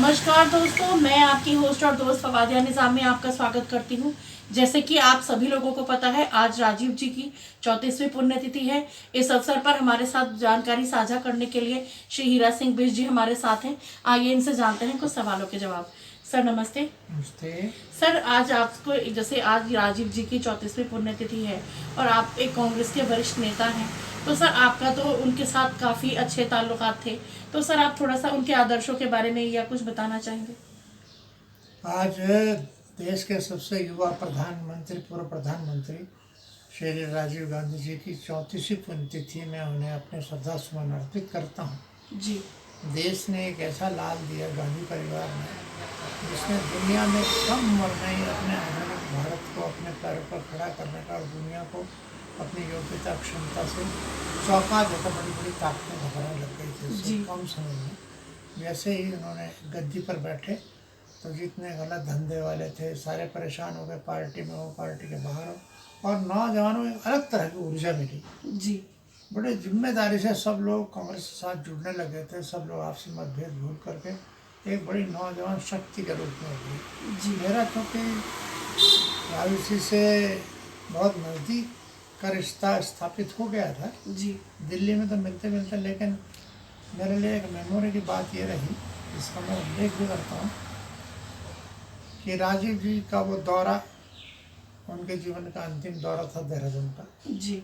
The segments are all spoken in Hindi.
नमस्कार दोस्तों, मैं आपकी होस्ट और दोस्त फवादिया निज़ाम में आपका स्वागत करती हूँ। जैसे कि आप सभी लोगों को पता है, आज राजीव जी की 34वीं पुण्यतिथि है। इस अवसर पर हमारे साथ जानकारी साझा करने के लिए श्री हीरा सिंह बिष्ट जी हमारे साथ हैं। आइए इनसे जानते हैं कुछ सवालों के जवाब। सर नमस्ते। नमस्ते। सर, आज आपको, जैसे आज राजीव जी की 34वीं पुण्यतिथि है और आप एक कांग्रेस के वरिष्ठ नेता हैं, तो सर आपका तो उनके साथ काफ़ी अच्छे ताल्लुकात थे। तो सर आप थोड़ा सा उनके आदर्शों के बारे में या कुछ बताना चाहेंगे? आज देश के सबसे युवा प्रधानमंत्री, पूर्व प्रधानमंत्री श्री राजीव गांधी जी की 34वीं पुण्यतिथि में उन्हें अपने श्रद्धा सुमन अर्पित करता हूँ। जी। देश ने एक ऐसा लाल दिया, गांधी परिवार ने, जिसने दुनिया में कम उम्र में ही अपने आधुनिक भारत को अपने पैरों पर खड़ा करने का और दुनिया को अपनी योग्यता क्षमता से चौंका देकर बड़ी बड़ी ताकतें घबराने लग गई थी कम समय में। जैसे ही उन्होंने गद्दी पर बैठे तो जितने गलत धंधे वाले थे सारे परेशान हो गए, पार्टी में हो, पार्टी के बाहर हो, और नौजवानों में अलग तरह की ऊर्जा मिली जी। बड़े जिम्मेदारी से सब लोग कांग्रेस के साथ जुड़ने लगे थे। सब लोग आपसी मतभेद भूल करके एक बड़ी नौजवान शक्ति के रूप में उभरी। जी। मेरा क्योंकि राजनीति से बहुत नज़दीक का रिश्ता स्थापित हो गया था जी। दिल्ली में तो मिलते मिलते, लेकिन मेरे लिए एक मेमोरी की बात ये रही, जिसका मैं उल्लेख भी करता हूँ कि राजीव जी का वो दौरा, उनके जीवन का अंतिम दौरा था देहरादून का। जी।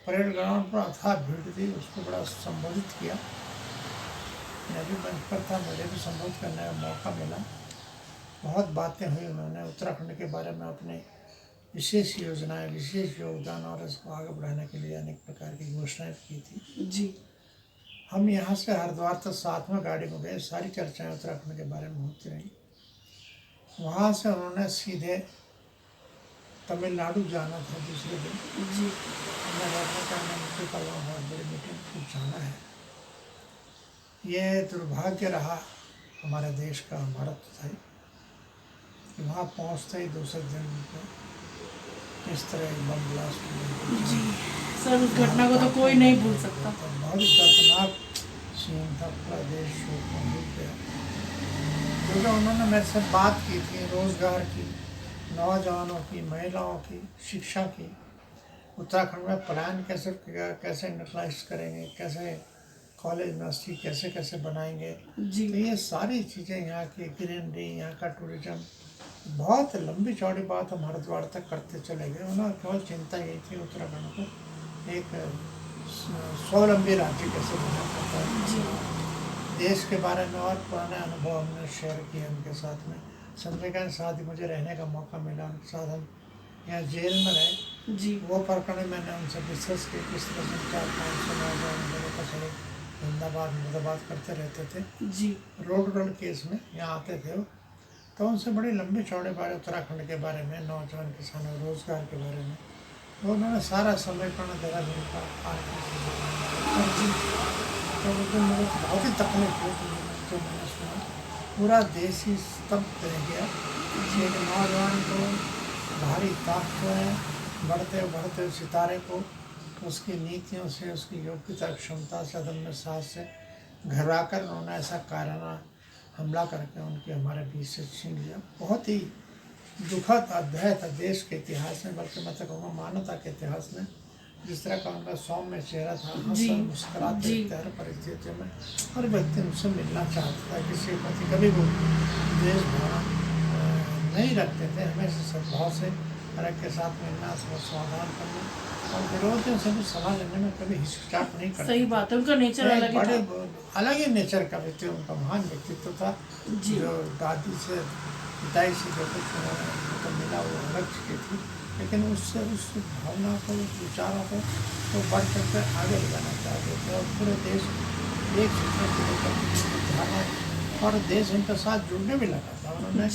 परेड ग्राउंड पर अथाह भीड़ थी, उसको बड़ा संबोधित किया। मैं भी मंच पर था, मुझे भी संबोधित करने का मौका मिला। बहुत बातें हुई, उन्होंने उत्तराखंड के बारे में अपने विशेष योजनाएं, विशेष योगदान और इसको आगे बढ़ाने के लिए अनेक प्रकार की घोषणाएं की थी। जी। हम यहाँ से हरिद्वार तक साथ में गाड़ी में गए, सारी चर्चाएं उत्तराखंड के बारे में होती रही। वहाँ से उन्होंने सीधे तमिलनाडु जाना था दूसरे दिन। जी। मुझे कल बहुत बड़ी मीटिंग कुछ जाना है। ये दुर्भाग्य रहा हमारे देश का, हमारा तो था कि वहाँ पहुँचते ही दूसरे दिन इस तरह एक बम ब्लास्ट हुआ। जी सर, उस घटना को तो कोई नहीं भूल सकता। बहुत दर्दनाक सीन था, पूरा देश शोक में डूब गया। क्योंकि उन्होंने मेरे से बात की थी रोज़गार की, नौजवानों की, महिलाओं की, शिक्षा की, उत्तराखंड में प्लान कैसे कैसे इंडस्ट्रियलाइज करेंगे, कैसे कॉलेज यूनिवर्सिटी कैसे कैसे बनाएंगे। जी। तो ये सारी चीज़ें, यहाँ की ग्रीनरी, यहाँ का टूरिज्म, बहुत लंबी चौड़ी बात हम हरिद्वार तक करते चले गए। उन्होंने केवल चिंता यही थी उत्तराखंड को एक स्वावलंबी राज्य कैसे बना सकता है। जी। देश के बारे में और पुराने अनुभव हमने शेयर किए उनके साथ में। चंद्रिका के साथ ही मुझे रहने का मौका मिला, उनके साथ हम यहाँ जेल में रहे। जी। वो प्रकरण मैंने उनसे डिस्कस की, किस तरह से 400-500 नौजवान लोगों का सड़क जिंदाबाद मुर्दाबाद करते रहते थे। जी। रोड केस में यहाँ आते थे वो, तो उनसे बड़ी लंबी चौड़े बारे उत्तराखंड के बारे में, नौजवान किसानों, रोजगार के बारे में, तो उन्होंने सारा समीकरण देहरादून का जी। तो मुझे बहुत ही तकलीफ हुई जो मैंने सुना। पूरा देश ही स्तब्ध रह गया। एक नौजवान को भारी ताकतों बढ़ते बढ़ते सितारे को उसकी नीतियों से, उसकी योग्यता क्षमता से, अदम्य साहस से घबरा कर उन्होंने ऐसा कायराना हमला करके उनके हमारे बीच से छीन लिया। बहुत ही दुखद अध्याय था देश के इतिहास में, बल्कि मैं तो कहूँगा मानवता के इतिहास में। जिस तरह का उनका सौम्य चेहरा था, हंसकर मुस्कुराते रहते हर परिस्थितियों में, हर व्यक्ति उनसे मिलना चाहता था। किसी के प्रति कभी वो देश भावना नहीं रखते थे, हमेशा सद्भाव से हर एक के साथ मिलना, समाधान करना और विरोधियों से भी सलाह लेने में कभी हिचकिचाहट नहीं करते। सही बात है, उनका नेचर अलग बड़े था। अलग ही नेचर का व्यक्ति, उनका महान व्यक्तित्व था। जो दादी से, पिताई से जो कुछ उन्होंने तो मिला वो अलग चीज़ थी, लेकिन उससे उस भावना को, उस विचारों को वो बढ़ करके आगे ले जाना चाहते थे। और पूरे देश एक शिक्षा को लेकर और देश उनके साथ जुड़ने भी लगा था। उन्होंने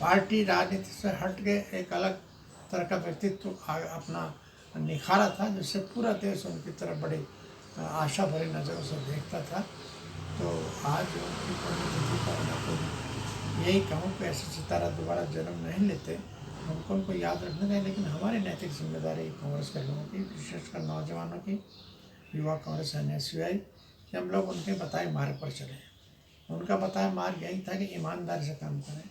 पार्टी राजनीति से हट के एक अलग तरह का व्यक्तित्व अपना निखारा था, जिससे पूरा देश उनकी तरफ बड़ी आशा भरी नज़रों से देखता था। तो आज उनकी पुण्यतिथि पर मैं यही कहूँ कि ऐसे सितारा दोबारा जन्म नहीं लेते, हमको उनको याद रखना चाहिए। लेकिन हमारी नैतिक जिम्मेदारी कांग्रेस के लोगों की, विशेषकर नौजवानों की, युवा कांग्रेस NSUI, कि हम लोग उनके बताए मार्ग पर चलें। उनका बताया मार्ग यही था कि ईमानदारी से काम करें,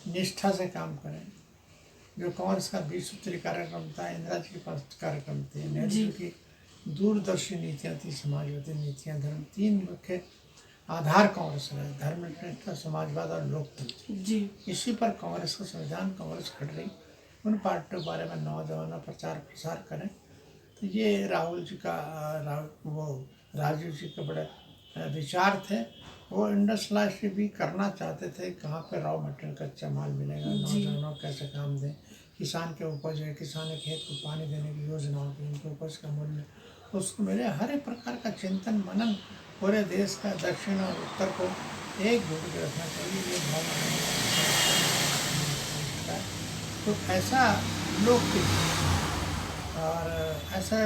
निष्ठा से काम करें। जो कांग्रेस का 20 सूत्री कार्यक्रम था, इंदिरा जी के पास कार्यक्रम थे, नेहरू जी की दूरदर्शी नीतियाँ थी, समाजवादी नीतियाँ, धर्म, 3 मुख्य आधार कांग्रेस रहे, धर्मनिरपेक्षता, समाजवाद और लोकतंत्र जी। इसी पर कांग्रेस का संविधान, कांग्रेस खड़ रही। उन पार्टियों के बारे में नौजवानों प्रचार प्रसार करें। तो ये राहुल जी का राजीव जी के बड़े विचार थे। वो इंडस्ट्रियलाइजेशन भी करना चाहते थे, कहाँ पे रॉ मटेरियल कच्चा माल मिलेगा, नौजवानों को कैसे काम दें, किसान के उपज है, किसान के खेत को पानी देने की योजना होगी, उनके उपज का मूल्य उसको मिले। हर एक प्रकार का चिंतन मनन पूरे देश का दक्षिण और उत्तर को एक जुट के रखना चाहिए, ये भावना। तो ऐसा लोग और ऐसा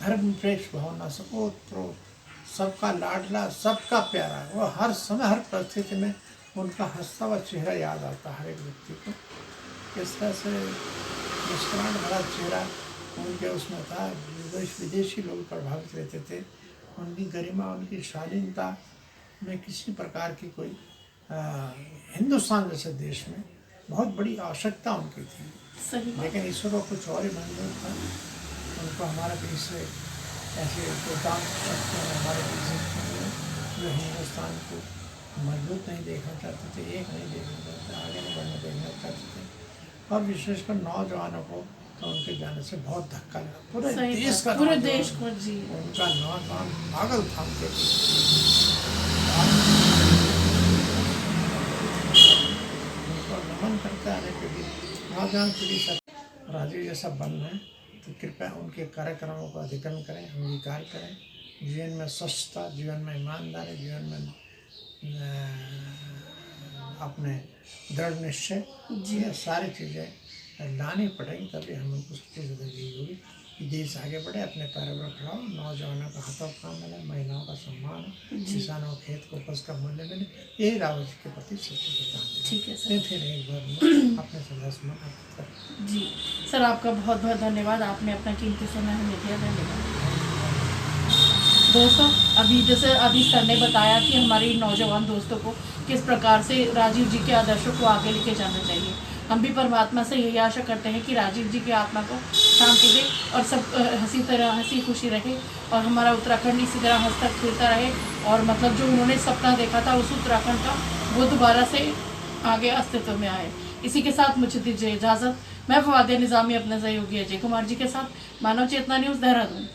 धर्मनिरपेक्ष भावना, सबको सबका लाडला, सबका प्यारा, वो हर समय हर परिस्थिति में उनका हंसता हुआ चेहरा याद आता हर एक व्यक्ति को। किस तरह से मुस्कुराहट भरा चेहरा उनके उसमें था। विदेशी लोग प्रभावित रहते थे। उनकी गरिमा, उनकी शालीनता में किसी प्रकार की कोई हिंदुस्तान जैसे देश में बहुत बड़ी आवश्यकता उनकी थी। लेकिन ईश्वर को कुछ और ही मंजूर था। उनको हमारे बीच से ऐसे काम सकते हैं, हमारे बीच जो हिंदुस्तान को मजबूत नहीं देखना चाहते थे, एक नहीं देखना चाहते, आगे नहीं बढ़ना देखना चाहते थे। और विशेषकर नौजवानों को तो उनके जाने से बहुत धक्का लगा। पूरे देश को जी उनका नौजवान पागल था उनके। उनको नमन करता है पीढ़ी, नौजवान पीढ़ी सब राजीव जैसा बन रहे हैं। तो कृपया उनके कार्यक्रमों को अधिकरण करें, अंगीकार करें। जीवन में स्वच्छता, जीवन में ईमानदारी, जीवन में अपने दृढ़ निश्चय, ये सारी चीज़ें लानी पड़ेंगी, तभी हम उनको सच्ची जिंदगी होगी कि देश आगे बढ़े, अपने पैरों पर खड़ा हो, नौजवानों का हाथों काम मिले, महिलाओं का सम्मान हो, किसानों को खेत को उपज का मूल्य मिले। यही राहुल जी के प्रति सच्ची श्रद्धांजलि। ठीक है सर। फिर एक बार अपने सदस्य जी सर, आपका बहुत बहुत धन्यवाद। आपने अपना कीमती समय हमें दिया, धन्यवाद। दोस्तों, अभी सर ने बताया कि हमारे नौजवान दोस्तों को किस प्रकार से राजीव जी के आदर्शों को आगे लेके जाना चाहिए। हम भी परमात्मा से यही आशा करते हैं कि राजीव जी की आत्मा को शांति दे और सब हंसी खुशी रहे और हमारा उत्तराखंड इसी तरह हंसता खेलता रहे। और मतलब जो उन्होंने सपना देखा था उस उत्तराखंड का, वो दोबारा से आगे अस्तित्व में आए। इसी के साथ मुझे दीजिए इजाज़त। मैं फवादिया निज़ामी अपने सहयोगी अजय कुमार जी के साथ, मानव चेतना न्यूज़, देहरादून।